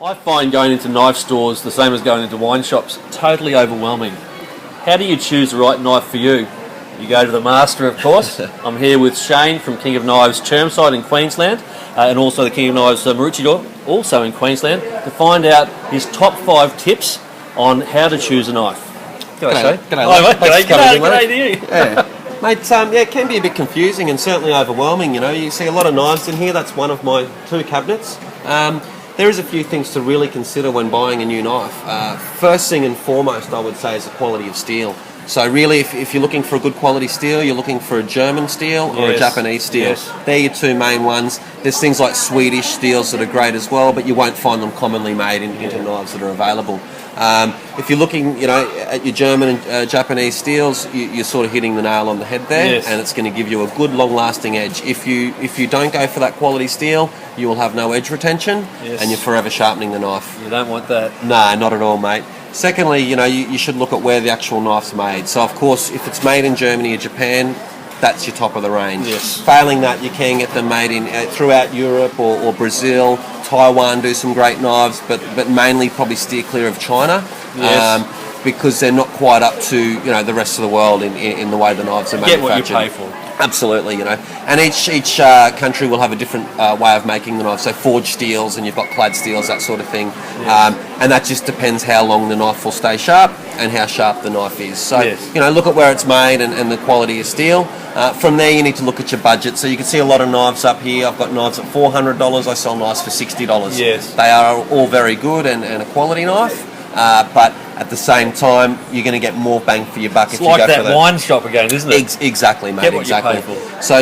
I find going into knife stores the same as going into wine shops, totally overwhelming. How do you choose the right knife for you? You go to the master, of course. I'm here with Shane from King of Knives Chermside in Queensland, and also the King of Knives Maroochydore, also in Queensland, to find out his top 5 tips on how to choose a knife. G'day, Shane. G'day To you. Yeah. Mate, it can be a bit confusing and certainly overwhelming. You know, you see a lot of knives in here. That's one of my 2 cabinets. There is a few things to really consider when buying a new knife. First thing and foremost, I would say, is the quality of steel. So really, if you're looking for a good quality steel, you're looking for a German steel or a Japanese steel. Yes. They're your 2 main ones. There's things like Swedish steels that are great as well, but you won't find them commonly made into knives that are available. If you're looking, at your German and Japanese steels, you're sort of hitting the nail on the head there, and it's going to give you a good, long-lasting edge. If you don't go for that quality steel, you will have no edge retention, and you're forever sharpening the knife. You don't want that. No, not at all, mate. Secondly, you should look at where the actual knife's made. So, of course, if it's made in Germany or Japan, that's your top of the range. Yes. Failing that, you can get them made in throughout Europe or Brazil. Taiwan do some great knives, but mainly probably steer clear of China. Because they're not quite up to the rest of the world in the way the knives are manufactured. Get what you pay for. Absolutely, and each country will have a different way of making the knife. So forged steels, and you've got clad steels, that sort of thing, and that just depends how long the knife will stay sharp and how sharp the knife is. So look at where it's made and the quality of steel. From there, you need to look at your budget. So you can see a lot of knives up here. I've got knives at $400. I sell knives for $60. Yes, they are all very good and a quality knife. But at the same time, you're going to get more bang for your buck if you go for that wine shop again, isn't it? Exactly, mate. Get what exactly. you pay for. So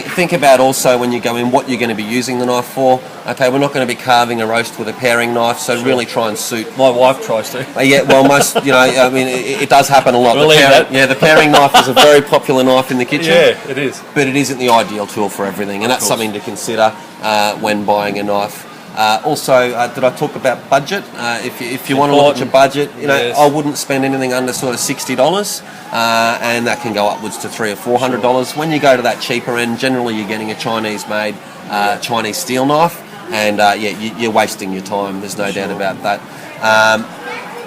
think about also when you go in what you're going to be using the knife for. Okay, we're not going to be carving a roast with a paring knife, so really try and suit. My wife tries to. Yeah, well, most it does happen a lot. We'll leave that. Yeah, the paring knife is a very popular knife in the kitchen. Yeah, it is. But it isn't the ideal tool for everything, and that's something to consider when buying a knife. Also, did I talk about budget? If you want to look at your budget, I wouldn't spend anything under sort of $60, and that can go upwards to $300 or $400. When you go to that cheaper end, generally you're getting a Chinese-made Chinese steel knife, and you're wasting your time. There's no doubt about that.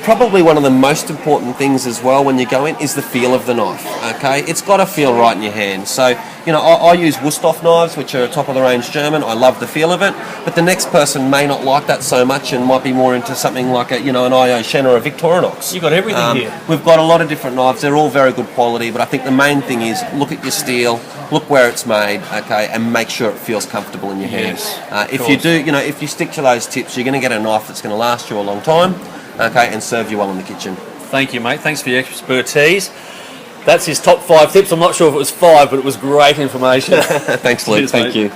Probably one of the most important things as well when you go in is the feel of the knife. Okay, it's got to feel right in your hand. So I use Wüsthof knives, which are top of the range German. I love the feel of it, but the next person may not like that so much and might be more into something like an I.O.Shen or a Victorinox. You've got everything here. We've got a lot of different knives. They're all very good quality, but I think the main thing is look at your steel, look where it's made, okay, and make sure it feels comfortable in your hands. If you do, if you stick to those tips, you're going to get a knife that's going to last you a long time. Okay, and serve you well in the kitchen. Thank you, mate. Thanks for your expertise. That's his top 5 tips. I'm not sure if it was 5, but it was great information. Thanks, Luke. Cheers, Thank mate. you.